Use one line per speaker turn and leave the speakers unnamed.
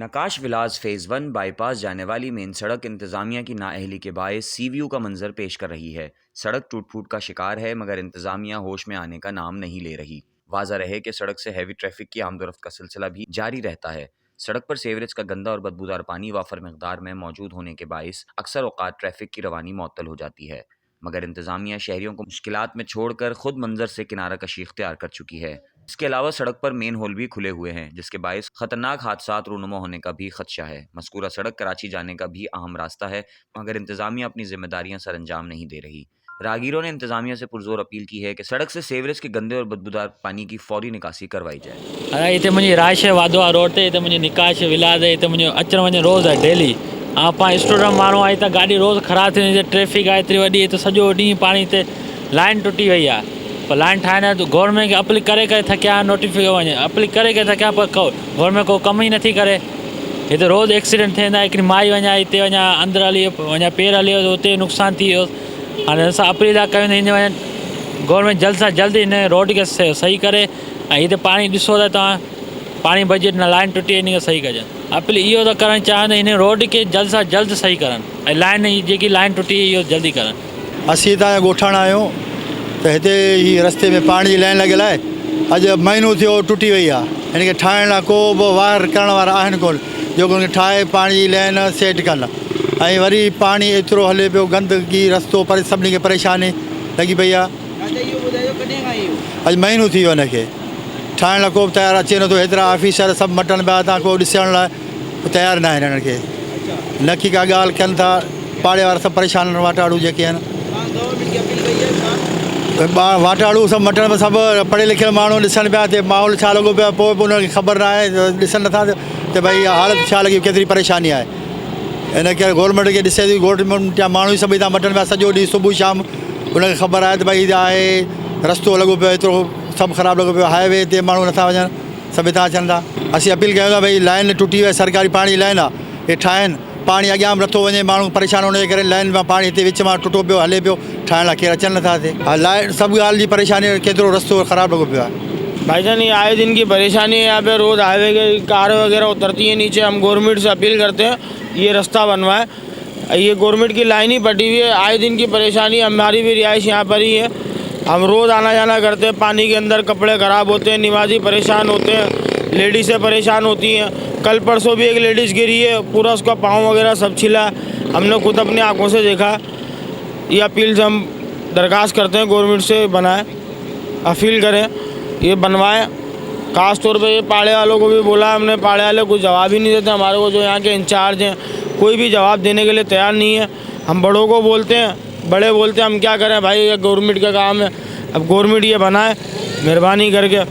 नकाश विलास phase 1 bypass जाने वाली main सड़क इंतज़ामिया की नाअहली के बायस सी व्यू का मंजर पेश कर रही है। सड़क टूट फूट का शिकार है मगर इंतज़ामिया होश में आने का नाम नहीं ले रही। वाज़ा रहे कि सड़क से हैवी ट्रैफिक की आमदोरफ्त का सिलसिला भी जारी रहता है। सड़क पर सीवरेज का गंदा और बदबूदार पानी वाफर मकदार में मौजूद होने के बायस अक्सर औकात ट्रैफिक की रवानी मुअत्तल हो जाती है, मगर इंतज़ामिया शहरियों को मुश्किलात में छोड़कर खुद मंजर से किनारा कशी इख्तियार कर चुकी है। इसके अलावा सड़क पर मेन होल भी खुले हुए हैं, जिसके बायस खतरनाक हादसात रूनुमा होने का भी खदशा है। मज़कूरा सड़क कराची जाने का भी अहम रास्ता है, मगर इंतज़ामिया अपनी जिम्मेदारियां सर अंजाम नहीं दे रही। राहगीरों ने इंतज़ामिया से पुरजोर अपील की है कि सड़क से सीवरेज के गंदे और बदबूदार पानी की फौरी निकासी करवाई जाए।
अरे इतने मुझे राश है वादवा रोड ते इतने मुझे निकाश विलाद है इतने मुझे अचण वञण रोज़ है डेली। आप स्टूडेंट माण्हू आई त गाड़ी रोज़ ख़राब थी ट्रैफिक आहे एतिरी वॾी त सॼो ॾींहुं पाणी ते लाइन टुटी वई आहे। पर लाइन ठाहिण गवर्नमेंट खे अपील करे थकिया नोटिफिक वञे अपील करे थकिया पर गवर्नमेंट को कम ही नथी करे। हिते रोज़ एक्सीडेंट थियंदा हिकिड़ी माई वञा हिते वञा अंदरि हली वञा पेर हली वियो हुते नुक़सानु थी वियो। हाणे असां अपील था कयूं हिन गवर्नमेंट जल्द सां जल्द हिन रोड खे सही करे ऐं हिते पाणी ॾिसो त तव्हां पाणी बजे न लाइन टुटी इन खे सही कजनि। अपील इहो त करणु चाहिनि हिन रोड खे जल्द सां जल्द सही करनि ऐं लाइन जेकी लाइन टुटी इहो जल्दी करनि।
असीं हितां जा ॻोठाणा आहियूं त हिते ही रस्ते में पाणी जी लाइन लॻियल आहे। अॼु महीनो थियो टुटी वई आहे। हिन खे ठाहिण लाइ को बि वार करण वारा आहिनि कोन जेको हुनखे ठाहे पाणी जी लाइन सेट कनि। ऐं वरी पाणी एतिरो हले पियो गंदगी रस्तो पर सभिनी खे परेशानी लॻी पई आहे। अॼु महीनो थी वियो हिनखे ठाहिण लाइ को बि तयारु अचे नथो। हेतिरा ऑफिसर सभु मटनि पिया था को ॾिसण लाइ तयारु न आहिनि। हिननि खे न की का ॻाल्हि कनि था। पाड़े वारा सभु परेशान वाटाड़ू जेके आहिनि वाटाड़ू सभु मटन में सभु पढ़ियल लिखियल माण्हू ॾिसण पिया ते माहौल छा लॻो पियो पोइ बि उन्हनि खे ख़बर न आहे ॾिसनि नथा त भई हालत छा लॻी केतिरी परेशानी आहे। इन करे गवर्नमेंट खे ॾिसे थी गवर्नमेंट जा माण्हू सभई था मटन पिया सॼो ॾींहुं सुबुह शाम उनखे ख़बर आहे त भई आहे रस्तो लॻो पियो एतिरो सभु ख़राबु लॻो पियो हाईवे ते माण्हू नथा वञनि सभु हितां अचनि था। असीं अपील कयूं था भई लाइन टुटी वई सरकारी पाणी लाइन आहे हे ठाहिनि पाणी अॻियां बि नथो वञे माण्हू परेशान हुनजे करे लाइन में पाणी हिते विच मां टुटो पियो हले पियो ठाहिण लाइ केरु अचनि नथा थिए। लाइन सभु ॻाल्हि जी परेशानी केतिरो रस्तो ख़राबु लॻो पियो आहे।
भाईजान ये आए दिन की परेशानी है। यहाँ पे रोज़ हाईवे के कार वगैरह उतरती है नीचे। हम गवर्नमेंट से अपील करते हैं ये रास्ता बनवाए। ये गवर्नमेंट की लाइन ही पटी हुई है। आए दिन की परेशानी हमारी भी रिहाइश यहाँ पर ही है। हम रोज़ आना जाना करते हैं पानी के अंदर कपड़े ख़राब होते हैं नमाजी परेशान होते हैं लेडीज़ें परेशान होती हैं। कल परसों भी एक लेडीज़ गिरी है पूरा उसका पाँव वगैरह सब छिला हमने खुद अपनी आंखों से देखा। ये अपील से हम दरख्वास्त करते हैं गवर्नमेंट से बनाए अपील करें ये बनवाएं। खास तौर पे ये पाड़े वालों को भी बोला हमने पाड़े वाले कुछ जवाब ही नहीं देते हमारे को। जो यहाँ के इंचार्ज हैं कोई भी जवाब देने के लिए तैयार नहीं है। हम बड़ों को बोलते हैं बड़े बोलते हैं हम क्या करें भाई ये गवर्नमेंट का काम है। अब गवर्नमेंट ये बनाए मेहरबानी करके।